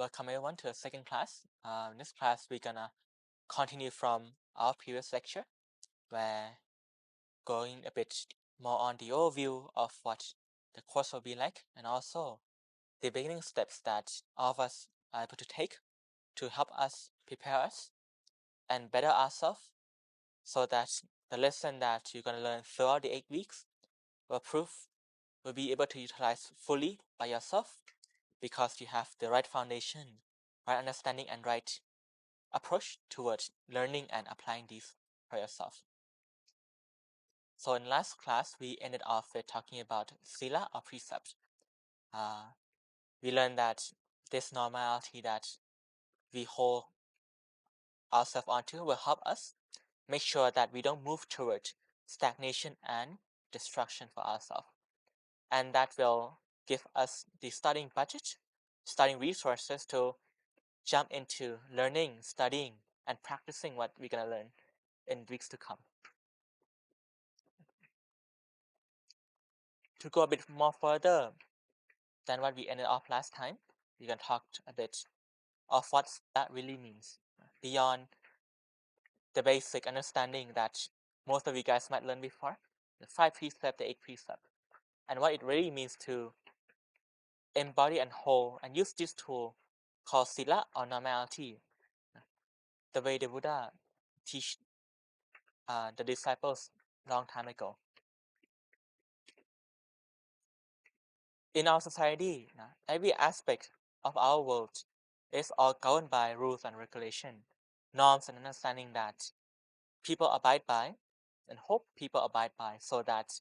Welcome everyone to the second class. In this class, we're gonna continue from our previous lecture, where going a bit more on the overview of what the course will be like, and also the beginning steps that all of us are able to take to help us prepare us and better ourselves, so that the lesson that you're gonna learn throughout the 8 weeks will be able to utilize fully by yourself, because you have the right foundation, right understanding, and right approach towards learning and applying these for yourself. So in last class, we ended off with talking about sila or precept. We learned that this normality that we hold ourselves onto will help us make sure that we don't move toward stagnation and destruction for ourselves. And that will give us the starting budget, starting resources to jump into learning, studying, and practicing what we're going to learn in weeks to come. To go a bit more further than what we ended off last time, we're going to talk a bit of what that really means, beyond the basic understanding that most of you guys might learn before, the 5 precepts, the 8 precepts, and what it really means to embody and hold and use this tool called sila or normality, the way the Buddha teach the disciples long time ago. In our society, every aspect of our world is all governed by rules and regulation, norms and understanding that people abide by and hope people abide by, so that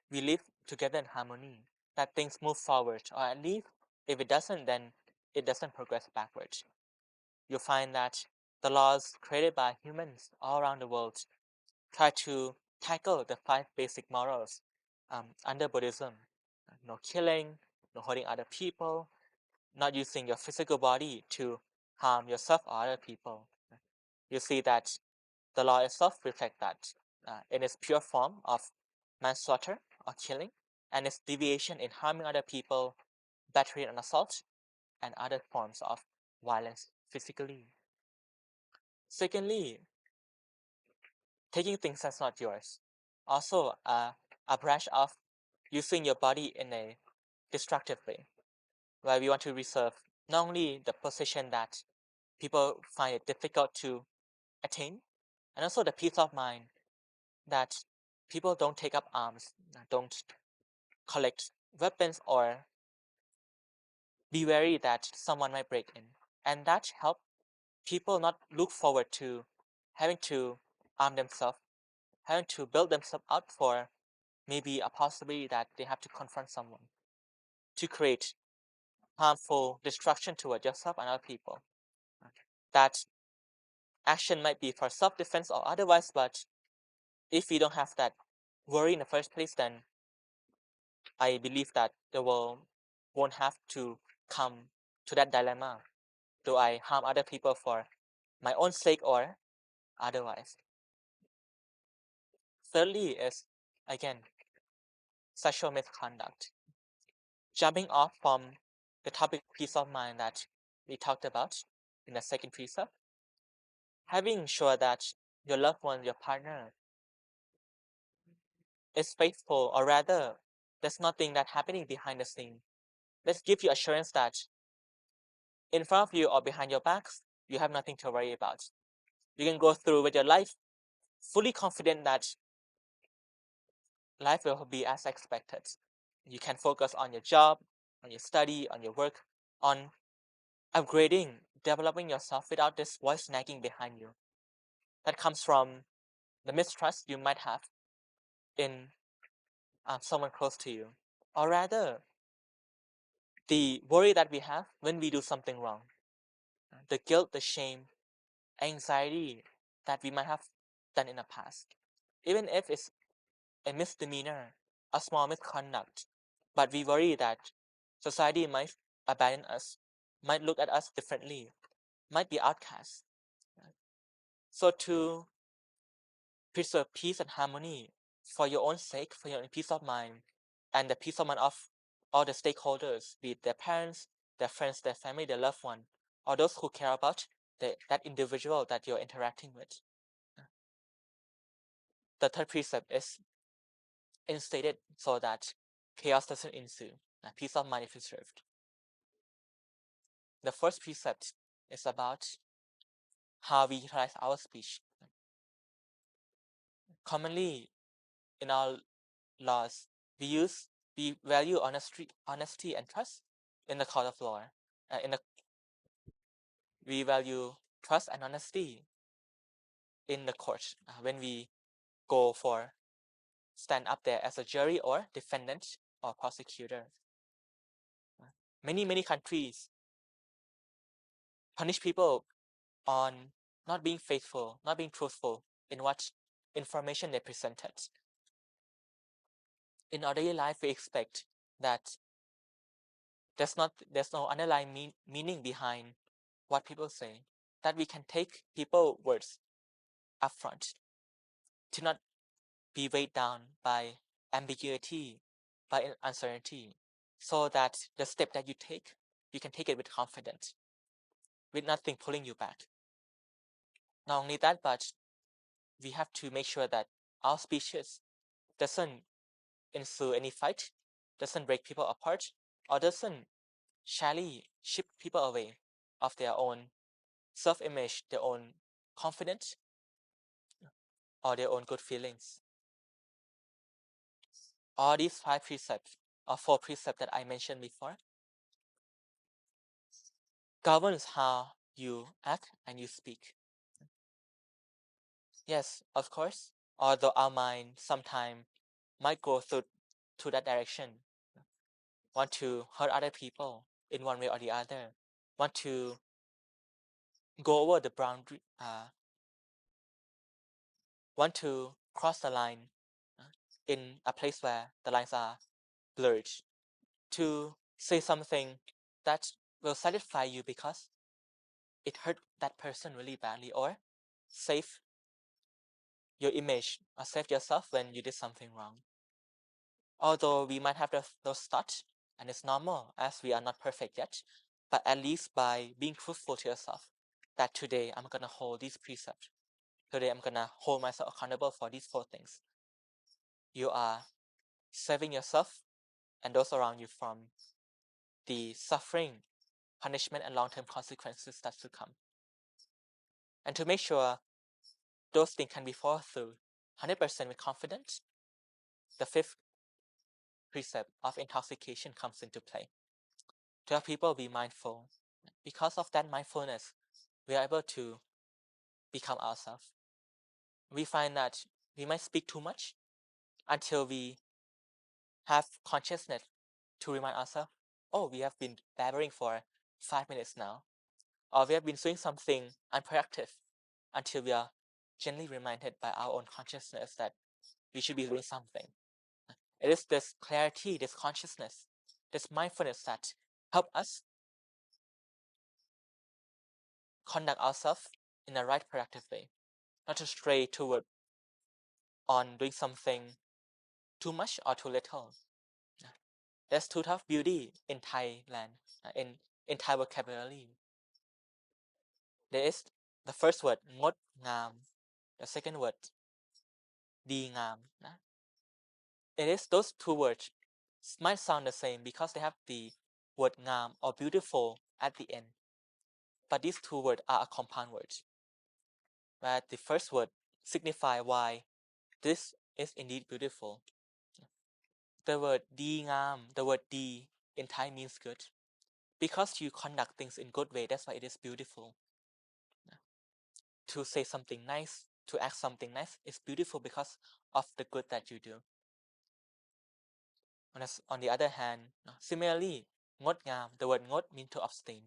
we live together in harmony, that things move forward, or at least if it doesn't, then it doesn't progress backwards. You'll find that the laws created by humans all around the world try to tackle the 5 basic morals under Buddhism. No killing, no hurting other people, not using your physical body to harm yourself or other people. You see that the law itself reflects that in its pure form of manslaughter or killing, and its deviation in harming other people, battery and assault, and other forms of violence physically. Secondly, taking things that's not yours. Also, a branch of using your body in a destructive way, where we want to reserve not only the position that people find it difficult to attain, and also the peace of mind that people don't take up arms, don't collect weapons, or be wary that someone might break in. And that helps people not look forward to having to arm themselves, having to build themselves out for maybe a possibility that they have to confront someone to create harmful destruction toward yourself and other people. That action might be for self-defense or otherwise, but if we don't have that worry in the first place, then I believe that the world won't have to come to that dilemma. Do I harm other people for my own sake or otherwise? Thirdly is, again, sexual misconduct. Jumping off from the topic peace of mind that we talked about in the second precept, having sure that your loved one, your partner, is faithful, or rather, there's nothing that happening behind the scene. Let's give you assurance that in front of you or behind your backs, you have nothing to worry about. You can go through with your life fully confident that life will be as expected. You can focus on your job, on your study, on your work, on upgrading, developing yourself without this voice nagging behind you. That comes from the mistrust you might have in someone close to you, or rather, the worry that we have when we do something wrong, the guilt, the shame, anxiety that we might have done in the past, even if it's a misdemeanor, a small misconduct, but we worry that society might abandon us, might look at us differently, might be outcast. So to preserve peace and harmony for your own sake, for your own peace of mind, and the peace of mind of all the stakeholders, be it their parents, their friends, their family, their loved one, or those who care about that individual that you're interacting with. The third precept is instated so that chaos doesn't ensue. Peace of mind is preserved. The first precept is about how we utilize our speech. Commonly in our laws, we value honesty and trust in the court of law. We value trust and honesty in the court when we go for stand up there as a jury or defendant or prosecutor. Many countries punish people on not being faithful, not being truthful in what information they presented. In our daily life, we expect that there's no underlying meaning behind what people say, that we can take people's words upfront, to not be weighed down by ambiguity, by uncertainty, so that the step that you take, you can take it with confidence, with nothing pulling you back. Not only that, but we have to make sure that our speeches doesn't ensue any fight, doesn't break people apart, or doesn't shyly ship people away of their own self-image, their own confidence, or their own good feelings. All these 5 precepts or 4 precepts that I mentioned before governs how you act and you speak. Yes, of course, although our mind sometimes might go to that direction, want to hurt other people in one way or the other, want to go over the boundary, want to cross the line in a place where the lines are blurred, to say something that will satisfy you because it hurt that person really badly, or save your image or save yourself when you did something wrong. Although we might have those thoughts, and it's normal as we are not perfect yet, but at least by being truthful to yourself, that today I'm gonna hold these precepts. Today I'm gonna hold myself accountable for these 4 things. You are saving yourself and those around you from the suffering, punishment, and long-term consequences that to come. And to make sure those things can be followed through 100% with confidence, the 5th precept of intoxication comes into play. To have people be mindful. Because of that mindfulness, we are able to become ourselves. We find that we might speak too much until we have consciousness to remind ourselves, oh, we have been blabbering for 5 minutes now, or we have been doing something unproductive, until we are gently reminded by our own consciousness that we should be doing something. It is this clarity, this consciousness, this mindfulness that help us conduct ourselves in a right productive way, not to stray toward on doing something too much or too little. There's two types of beauty in Thailand, in Thai vocabulary. There is the first word งดงาม the second word ดีงาม It is those 2 words might sound the same because they have the word งาม or beautiful at the end, but these 2 words are a compound word, where the first word signify why this is indeed beautiful. The word ดีงาม the word ดี in Thai means good. Because you conduct things in good way, that's why it is beautiful. To say something nice, to act something nice is beautiful because of the good that you do. On the other hand, similarly, งดงาม the word งด means to abstain.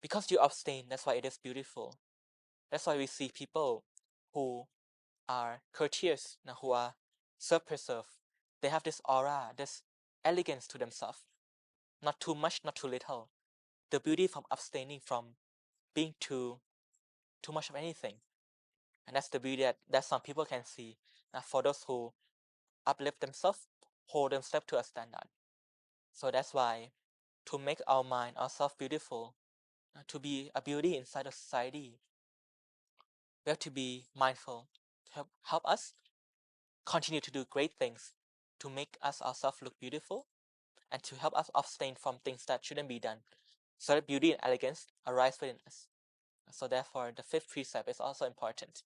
Because you abstain, that's why it is beautiful. That's why we see people who are courteous, who are self-preserved. They have this aura, this elegance to themselves. Not too much, not too little. The beauty from abstaining from being too much of anything. And that's the beauty that some people can see. For those who uplift themselves, hold themselves to a standard. So that's why to make our mind, ourselves beautiful, to be a beauty inside of society. We have to be mindful to help us continue to do great things, to make us ourselves look beautiful, and to help us abstain from things that shouldn't be done, so that beauty and elegance arise within us. So therefore, the fifth precept is also important,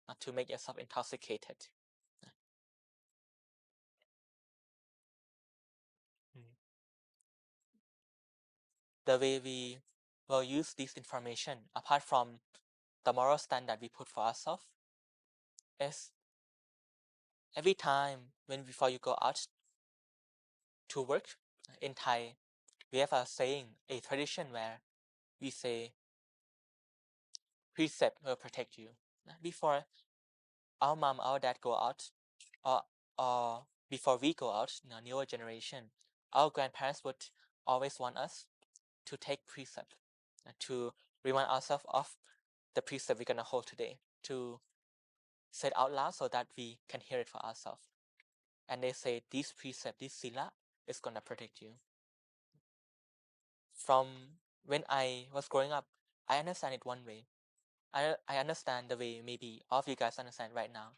not to make yourself intoxicated. The way we will use this information, apart from the moral standard we put for ourselves, is every time before you go out to work. In Thai, we have a saying, a tradition where we say, precept will protect you. Before our mom, our dad go out, or, or before we go out, newer generation, our grandparents would always want us to take precept, to remind ourselves of the precept we're going to hold today, to say it out loud so that we can hear it for ourselves. And they say, this precept, this sila, is going to protect you. From when I was growing up, I understand it one way. I understand the way maybe all of you guys understand right now,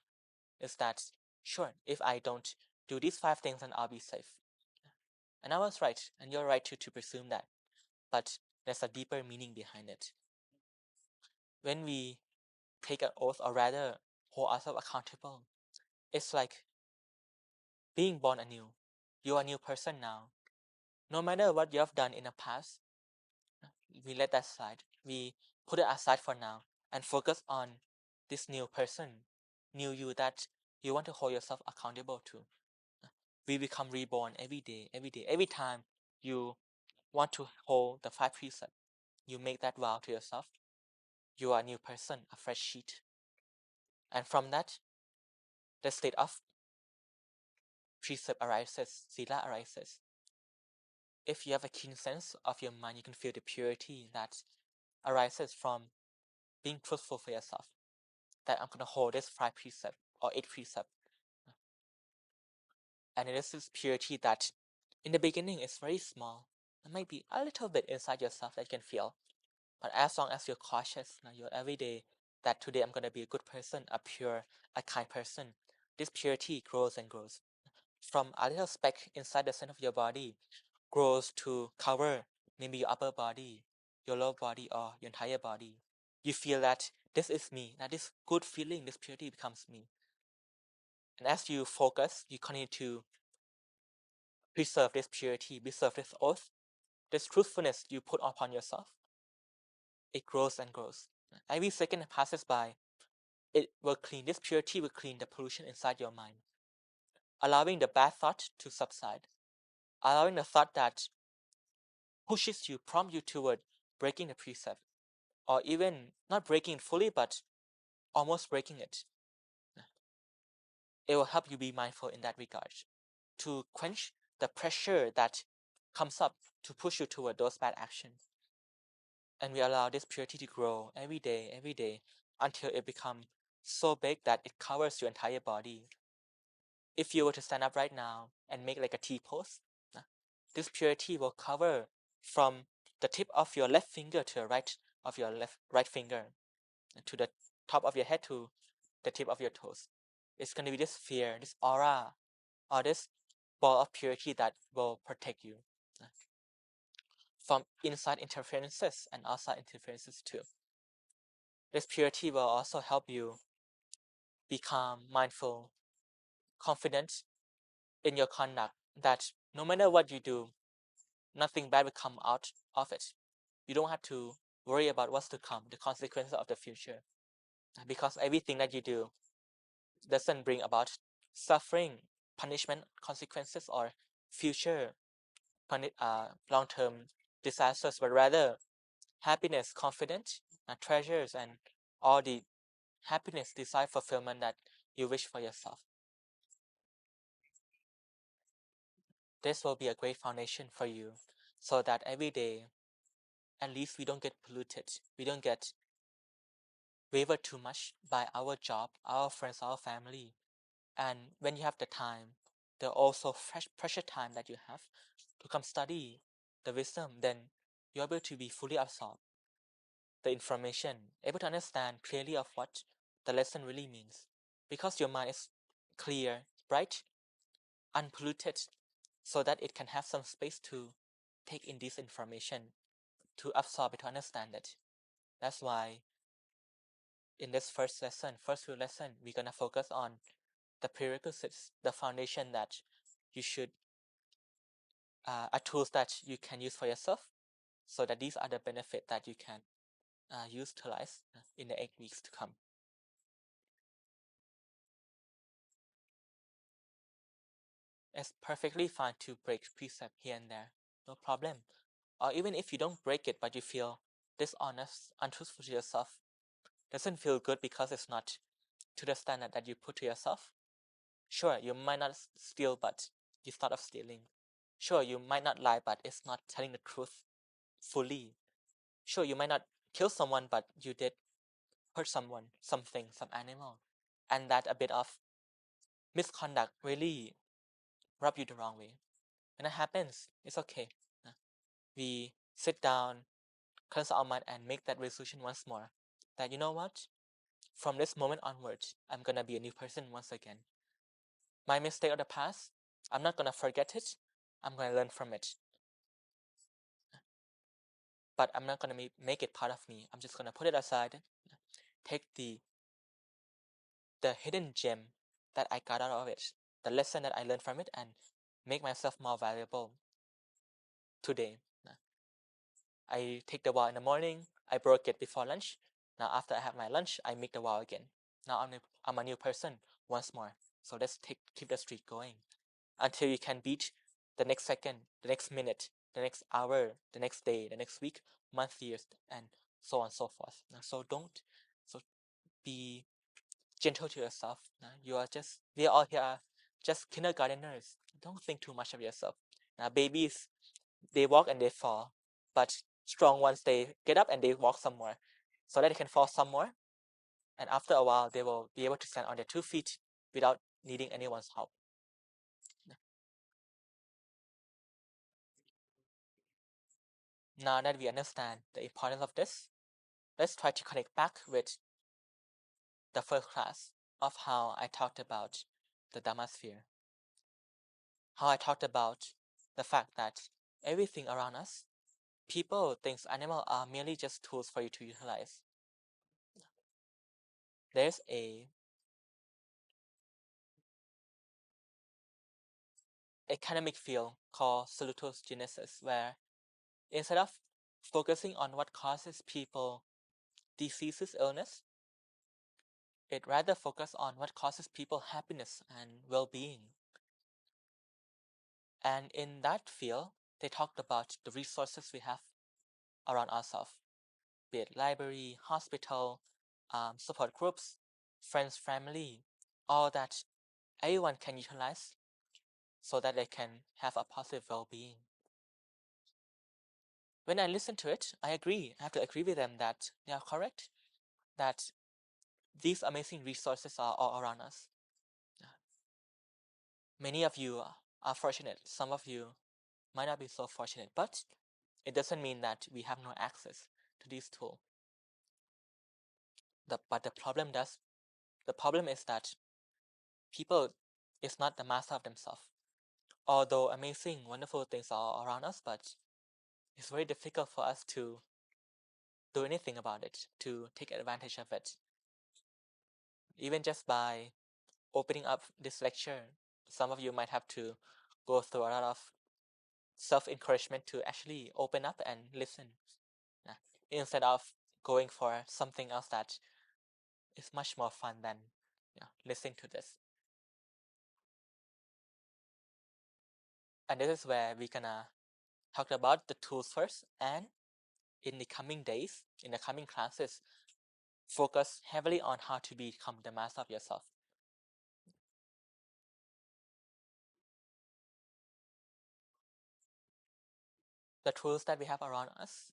is that, sure, if I don't do these 5 things, then I'll be safe. And I was right, and you're right to presume that. But there's a deeper meaning behind it. When we take an oath, or rather hold ourselves accountable, it's like being born anew. You're a new person now. No matter what you have done in the past, we let that slide. We put it aside for now and focus on this new person, new you that you want to hold yourself accountable to. We become reborn every day, every day. Every time you want to hold the 5 precepts, you make that vow to yourself. You are a new person, a fresh sheet. And from that, the state of precept arises, sila arises. If you have a keen sense of your mind, you can feel the purity that arises from being truthful for yourself. That I'm going to hold this 5 precept or 8 precept. And it is this purity that in the beginning is very small. It might be a little bit inside yourself that you can feel. But as long as you're cautious, you're every day that today I'm going to be a good person, a pure, a kind person, this purity grows and grows. From a little speck inside the center of your body grows to cover maybe your upper body, your lower body, or your entire body. You feel that this is me, that this good feeling, this purity becomes me. And as you focus, you continue to preserve this purity, preserve this oath, this truthfulness you put upon yourself. It grows and grows. Every second that passes by, it will clean, this purity will clean the pollution inside your mind, allowing the bad thought to subside, allowing the thought that pushes you, prompt you toward breaking the precept, or even not breaking it fully, but almost breaking it. It will help you be mindful in that regard, to quench the pressure that comes up to push you toward those bad actions. And we allow this purity to grow every day, until it becomes so big that it covers your entire body. If you were to stand up right now and make like a T pose, this purity will cover from the tip of your left finger to the right of your right finger, to the top of your head to the tip of your toes. It's going to be this sphere, this aura, or this ball of purity that will protect you from inside interferences and outside interferences too. This purity will also help you become mindful, confident in your conduct, that no matter what you do, nothing bad will come out of it. You don't have to worry about what's to come, the consequences of the future, because everything that you do doesn't bring about suffering, punishment, consequences, or future long-term disasters, but rather happiness, confidence, treasures, and all the happiness, desire, fulfillment that you wish for yourself. This will be a great foundation for you, so that every day, at least we don't get polluted, we don't get wavered too much by our job, our friends, our family. And when you have the time, the also fresh pressure time that you have to come study, the wisdom, then you're able to be fully absorbed the information, able to understand clearly of what the lesson really means. Because your mind is clear, bright, unpolluted, so that it can have some space to take in this information, to absorb it, to understand it. That's why in this first few lesson, we're gonna focus on the prerequisites, the foundation that you should, are tools that you can use for yourself, so that these are the benefit that you can utilize in the 8 weeks to come. It's perfectly fine to break precept here and there, no problem. Or even if you don't break it, but you feel dishonest, untruthful to yourself, doesn't feel good because it's not to the standard that you put to yourself. Sure, you might not steal, but you thought of stealing. Sure, you might not lie, but it's not telling the truth fully. Sure, you might not kill someone, but you did hurt someone, something, some animal. And that a bit of misconduct really rub you the wrong way. When that happens, it's okay. We sit down, cleanse our mind, and make that resolution once more. That you know what? From this moment onwards, I'm gonna be a new person once again. My mistake of the past, I'm not gonna forget it. I'm gonna learn from it. But I'm not gonna make it part of me. I'm just gonna put it aside, take the hidden gem that I got out of it, the lesson that I learned from it, and make myself more valuable today. I take the vow in the morning. I broke it before lunch. Now after I have my lunch, I make the vow again. Now I'm a new person once more. So let's keep the streak going until you can beat the next second, the next minute, the next hour, the next day, the next week, month, years, and so on and so forth. So be gentle to yourself. We are all here just kindergarteners. Don't think too much of yourself. Now babies, they walk and they fall, but strong ones, they get up and they walk some more, so that they can fall some more, and after a while they will be able to stand on their 2 feet without needing anyone's help. Now that we understand the importance of this, let's try to connect back with the first class of how I talked about the Dhamma sphere, how I talked about the fact that everything around us, people, things, animals, are merely just tools for you to utilize. There's a academic field called salutogenesis, where instead of focusing on what causes people diseases, illness, it rather focus on what causes people happiness and well-being. And in that field, they talked about the resources we have around ourselves, be it library, hospital, support groups, friends, family, all that everyone can utilize so that they can have a positive well-being. When I listen to it, I agree. I have to agree with them that they are correct, that these amazing resources are all around us. Many of you are fortunate. Some of you might not be so fortunate, but it doesn't mean that we have no access to these tools. But the problem is that people is not the master of themselves. Although amazing, wonderful things are around us, but it's very difficult for us to do anything about it, to take advantage of it. Even just by opening up this lecture, some of you might have to go through a lot of self-encouragement to actually open up and listen, instead of going for something else that is much more fun than listening to this. And this is where we're gonna talk about the tools first, and in the coming days, in the coming classes, focus heavily on how to become the master of yourself. The tools that we have around us,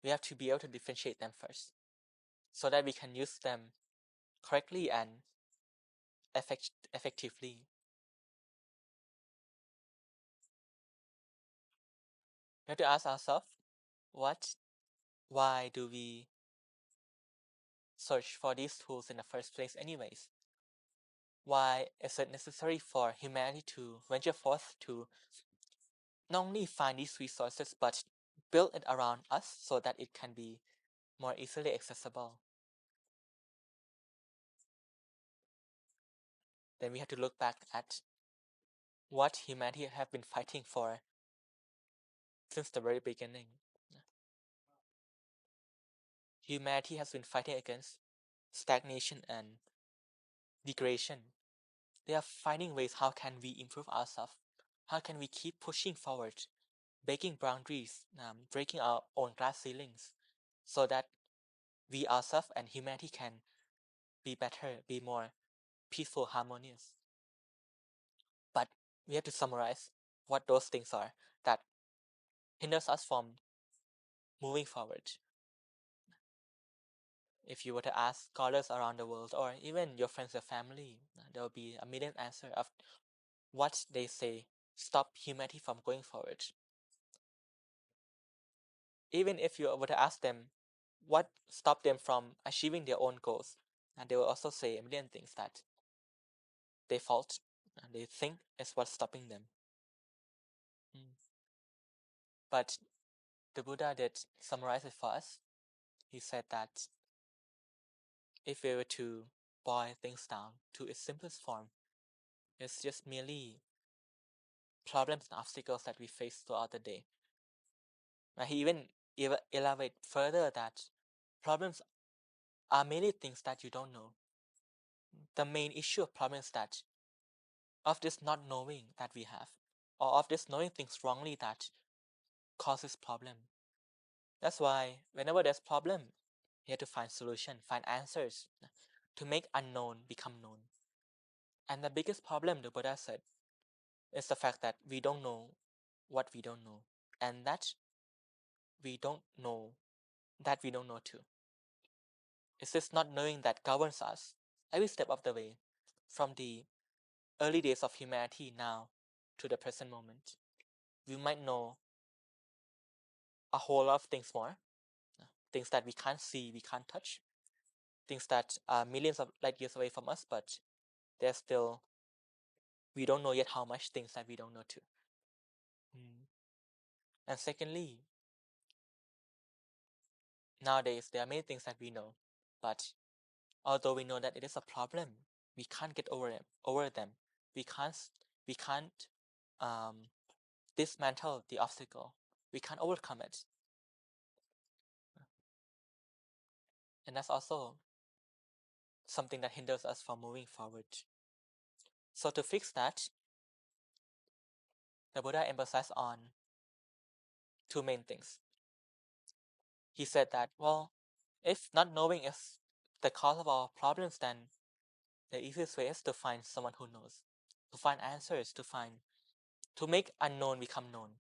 we have to be able to differentiate them first, so that we can use them correctly and effectively. We have to ask ourselves, what, why do we search for these tools in the first place anyways? Why is it necessary for humanity to venture forth to not only find these resources but build it around us so that it can be more easily accessible? Then we have to look back at what humanity have been fighting for since the very beginning. Humanity has been fighting against stagnation and degradation. They are finding ways how can we improve ourselves, how can we keep pushing forward, breaking boundaries, breaking our own glass ceilings, so that we ourselves and humanity can be better, be more peaceful, harmonious. But we have to summarize what those things are that hinders us from moving forward. If you were to ask scholars around the world, or even your friends or family, there will be a million answers of what they say stop humanity from going forward. Even if you were to ask them what stopped them from achieving their own goals, and they will also say a million things that they fault and they think is what's stopping them. Mm. But the Buddha did summarize it for us. He said that if we were to boil things down to its simplest form, it's just merely problems and obstacles that we face throughout the day. And he even elevate further that problems are many things that you don't know. The main issue of problems is that of this not knowing that we have, or of this knowing things wrongly that causes problem. That's why whenever there's problem, you have to find solution, find answers to make unknown become known. And the biggest problem, the Buddha said, is the fact that we don't know what we don't know, and that we don't know that we don't know too. It's this not knowing that governs us every step of the way, from the early days of humanity now to the present moment. We might know a whole lot of things more, things that we can't see, we can't touch, things that are millions of light years away from us, but there's still, we don't know yet how much things that we don't know too. And secondly, nowadays there are many things that we know, but although we know that it is a problem, we can't get over them. We can't we can't um, dismantle the obstacle. We can't overcome it. And that's also something that hinders us from moving forward. So to fix that, the Buddha emphasized on two main things. He said that, well, if not knowing is the cause of our problems, then the easiest way is to find someone who knows, to find answers, to make unknown become known.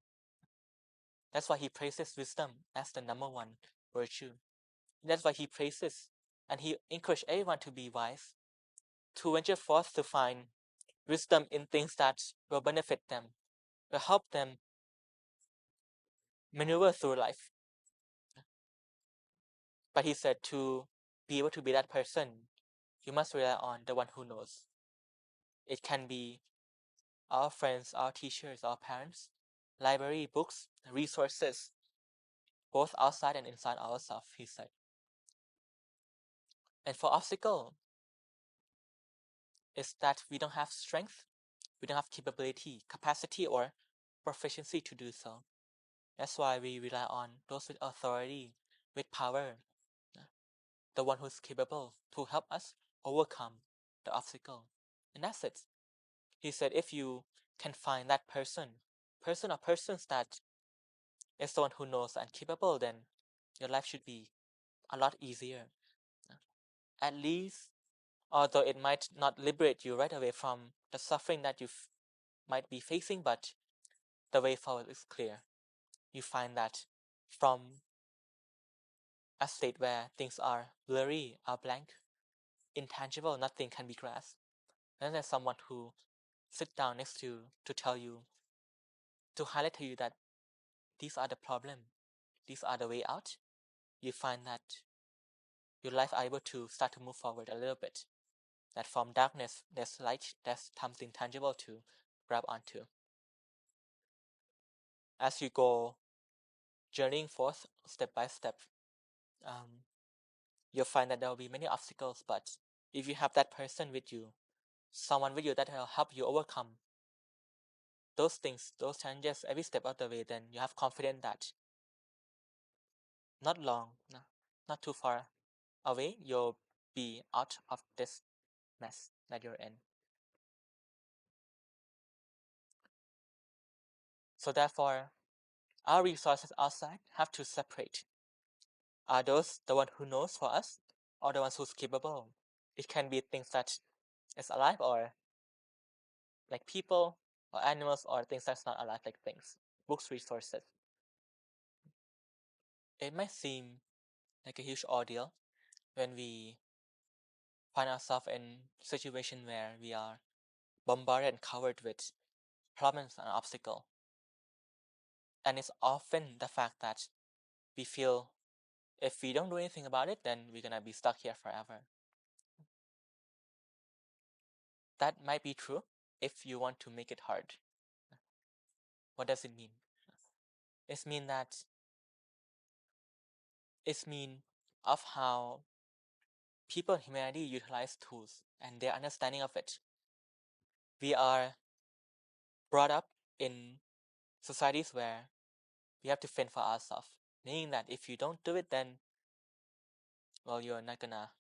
That's why he praises wisdom as the number one virtue. That's why he praises and he encourages everyone to be wise, to venture forth to find wisdom in things that will benefit them, will help them maneuver through life. But he said to be able to be that person, you must rely on the one who knows. It can be our friends, our teachers, our parents, library, books, resources, both outside and inside ourselves, he said. And for obstacle, is that we don't have strength, we don't have capacity, or proficiency to do so. That's why we rely on those with authority, with power, the one who's capable to help us overcome the obstacle. And that's it. He said if you can find that person or persons that is the one who knows and capable, then your life should be a lot easier. At least, although it might not liberate you right away from the suffering that you might be facing, but the way forward is clear. You find that from a state where things are blurry, are blank, intangible, nothing can be grasped. Then there's someone who sit down next to you to tell you, to highlight to you that these are the problem, these are the way out, you find that your life are able to start to move forward a little bit. That from darkness there's light, there's something tangible to grab onto. As you go journeying forth step by step, you'll find that there will be many obstacles, but if you have that person with you, someone with you that will help you overcome those things, those challenges every step of the way, then you have confidence that not long, not too far away, you'll be out of this mess that you're in. So therefore, our resources outside have to separate. Are those the one who knows for us, or the ones who's capable? It can be things that is alive, or like people, or animals, or things that's not alive, like things, books, resources. It might seem like a huge ordeal when we find ourselves in a situation where we are bombarded and covered with problems and obstacles. And it's often the fact that we feel if we don't do anything about it, then we're gonna be stuck here forever. That might be true if you want to make it hard. What does it mean? It's mean of how people in humanity utilize tools and their understanding of it. We are brought up in societies where we have to fend for ourselves, meaning that if you don't do it, then well, you're not gonna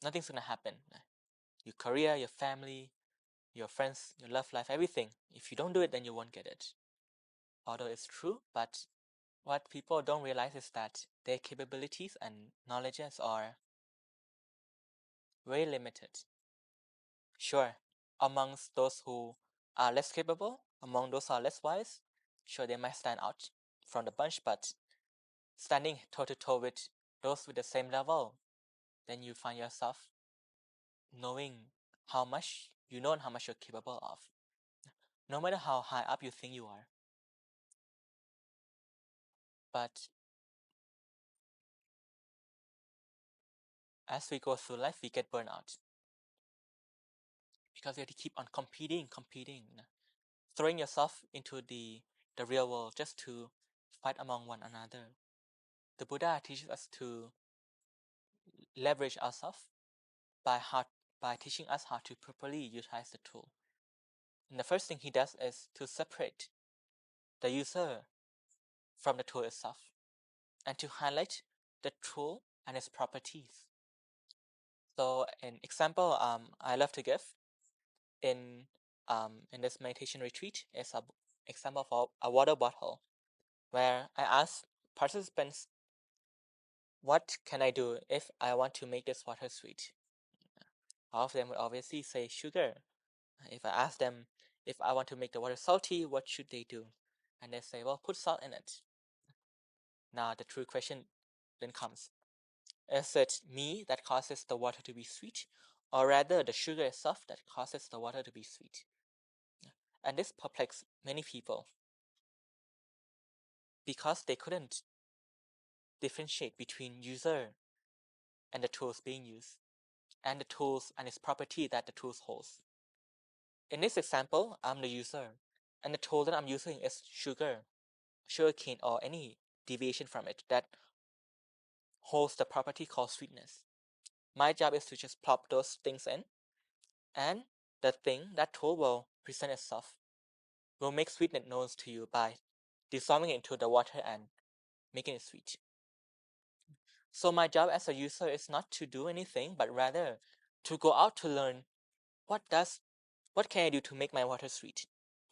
nothing's gonna happen. Your career, your family, your friends, your love life, everything. If you don't do it, then you won't get it. Although it's true, but what people don't realize is that their capabilities and knowledges are very limited. Sure, amongst those who are less capable, among those who are less wise, sure, they might stand out from the bunch, but standing toe to toe with those with the same level, then you find yourself knowing how much you know and how much you're capable of, no matter how high up you think you are. But as we go through life, we get burned out because you have to keep on competing, throwing yourself into the real world just to fight among one another. The Buddha teaches us to leverage ourselves by teaching us how to properly utilize the tool. And the first thing he does is to separate the user from the tool itself and to highlight the tool and its properties. So an example I love to give in this meditation retreat is an example of a water bottle, where I ask participants, what can I do if I want to make this water sweet? All of them would obviously say sugar. If I ask them if I want to make the water salty, what should they do? And they say, well, put salt in it. Now the true question then comes. Is it me that causes the water to be sweet, or rather the sugar itself that causes the water to be sweet? And this perplexed many people because they couldn't differentiate between user and the tools being used, and the tools and its property that the tools holds. In this example, I'm the user, and the tool that I'm using is sugarcane, or any deviation from it that holds the property called sweetness. My job is to just plop those things in, and the thing, that tool, will present itself, will make sweetness known to you by dissolving it into the water and making it sweet. So my job as a user is not to do anything, but rather to go out to learn what can I do to make my water sweet?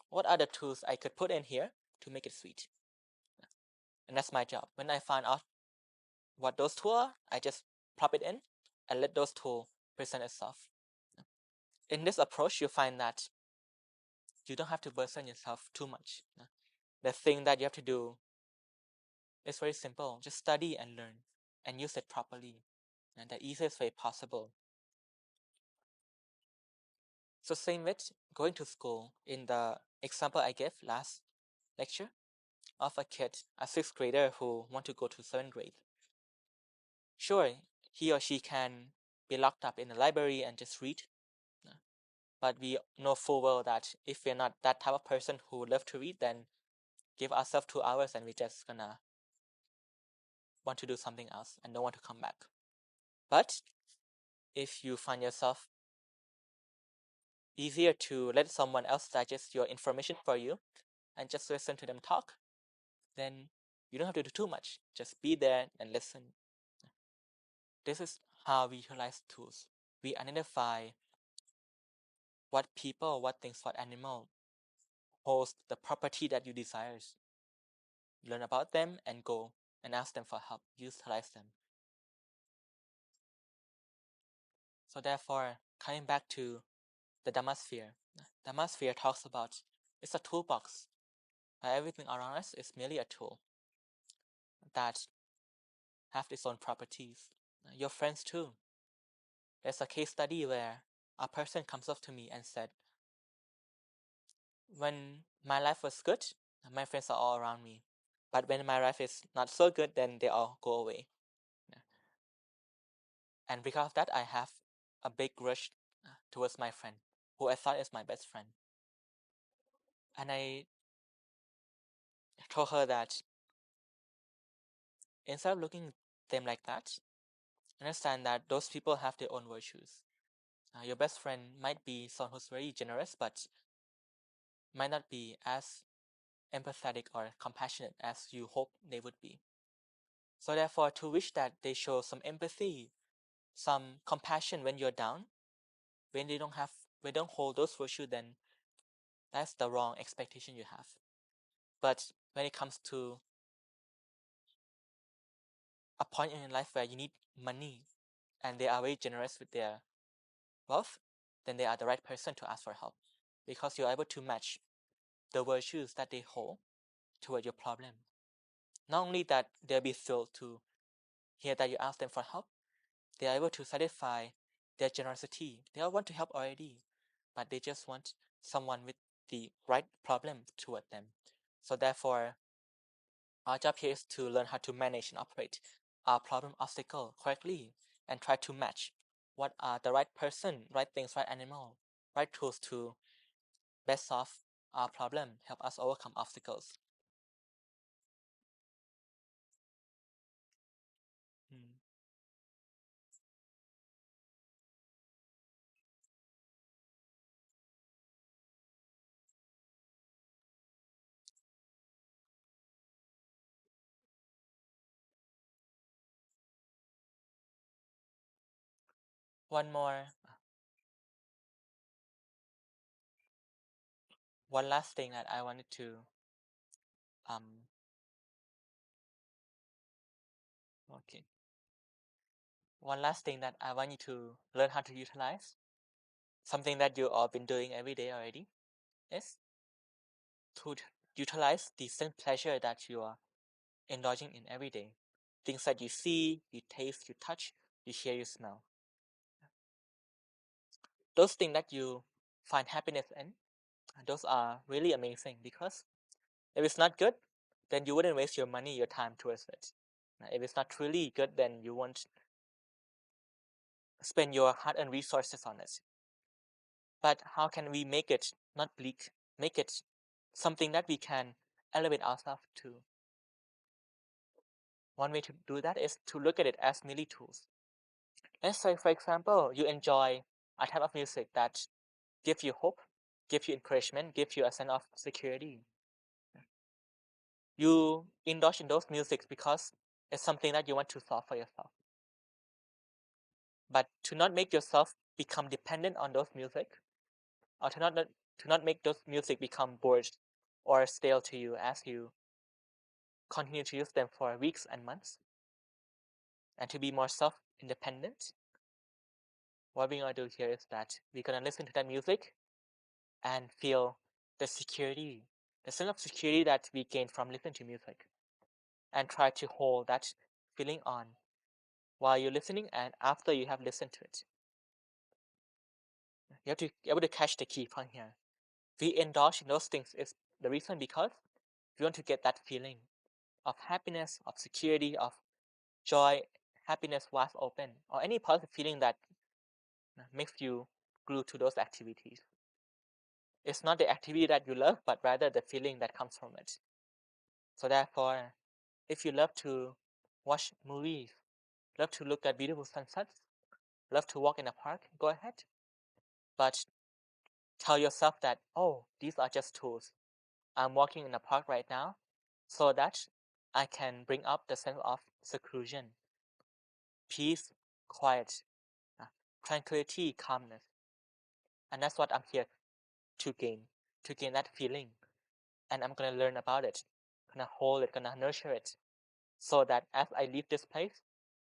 What are the tools I could put in here to make it sweet? And that's my job. When I find out what those tools are, I just plop it in and let those tools present itself. In this approach, you find that you don't have to burden yourself too much. The thing that you have to do is very simple. Just study and learn and use it properly, and the easiest way possible. So same with going to school. In the example I gave last lecture of a kid, a sixth grader who want to go to seventh grade. Sure, he or she can be locked up in the library and just read, but we know full well that if we're not that type of person who would love to read, then give ourselves 2 hours and we're just gonna want to do something else and don't want to come back. But if you find yourself easier to let someone else digest your information for you and just listen to them talk, then you don't have to do too much. Just be there and listen. This is how we utilize tools. We identify what people, what things, what animal holds the property that you desires. Learn about them and go and ask them for help. Utilize them. So therefore, coming back to the Dhammasphere talks about it's a toolbox. Everything around us is merely a tool that have its own properties. Your friends too. There's a case study where a person comes up to me and said, when my life was good, my friends are all around me. But when my life is not so good, then they all go away. And because of that, I have a big rush towards my friend, who I thought is my best friend. And I told her that instead of looking at them like that, understand that those people have their own virtues. Your best friend might be someone who's very generous, but might not be as empathetic or compassionate as you hope they would be. So therefore, to wish that they show some empathy, some compassion when you're down, when they don't hold those virtues, then that's the wrong expectation you have. But when it comes to a point in your life where you need money and they are very generous with their wealth, then they are the right person to ask for help, because you're able to match the virtues that they hold toward your problem. Not only that they'll be thrilled to hear that you ask them for help, they are able to satisfy their generosity. They all want to help already, but they just want someone with the right problem toward them. So therefore, our job here is to learn how to manage and operate our problem obstacle correctly and try to match what are the right person, right things, right animal, right tools to best solve our problem, help us overcome obstacles. Hmm. One more, one last thing that I wanted to um okay. One last thing that I want you to learn how to utilize, something that you all been doing every day already, is to utilize the same pleasure that you are indulging in every day. Things that you see, you taste, you touch, you hear, you smell. Those things that you find happiness in, those are really amazing, because if it's not good, then you wouldn't waste your money, your time towards it. If it's not truly good, then you won't spend your hard-earned resources on it. But how can we make it not bleak, make it something that we can elevate ourselves to? One way to do that is to look at it as merely tools. Let's say, for example, you enjoy a type of music that gives you hope, gives you encouragement, gives you a sense of security. You indulge in those musics because it's something that you want to solve for yourself. But to not make yourself become dependent on those music, or to not make those music become bored or stale to you as you continue to use them for weeks and months, and to be more self-independent, what we're going to do here is that we're going to listen to that music and feel the security, the sense of security that we gain from listening to music, and try to hold that feeling on while you're listening and after you have listened to it. You have to be able to catch the key point here. We indulge in those things is the reason because We want to get that feeling of happiness, of security, of joy, happiness, wide open, or any positive feeling that makes you glue to those activities. It's not the activity that you love, but rather the feeling that comes from it. So therefore, if you love to watch movies, love to look at beautiful sunsets, love to walk in a park, go ahead. But tell yourself that, oh, these are just tools. I'm walking in a park right now so that I can bring up the sense of seclusion, peace, quiet, tranquility, calmness. And that's what I'm here to gain that feeling. And I'm gonna learn about it, gonna hold it, gonna nurture it, so that as I leave this place,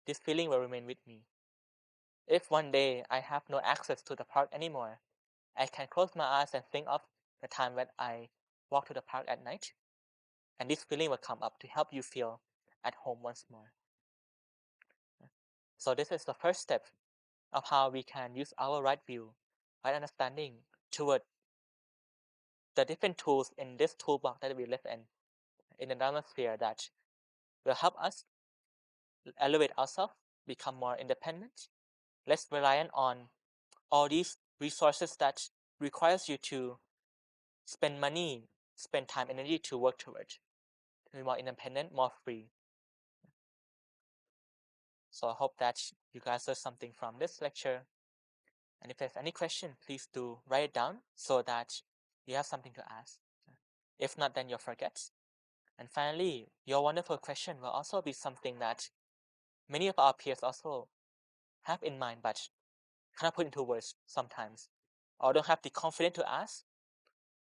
this feeling will remain with me. If one day I have no access to the park anymore, I can close my eyes and think of the time when I walk to the park at night, and this feeling will come up to help you feel at home once more. So this is the first step of how we can use our right view, right understanding toward the different tools in this toolbox that we live in the Dharma sphere that will help us elevate ourselves, become more independent, less reliant on all these resources that requires you to spend money, spend time, energy to work toward, to be more independent, more free. So I hope that you guys learned something from this lecture. And if there's any question, please do write it down so that you have something to ask. If not, then you'll forget. And finally, your wonderful question will also be something that many of our peers also have in mind, but cannot put into words sometimes, or don't have the confidence to ask,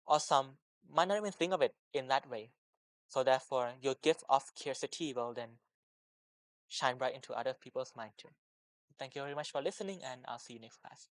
or some might not even think of it in that way. So therefore, your gift of curiosity will then shine bright into other people's mind too. Thank you very much for listening, and I'll see you next class.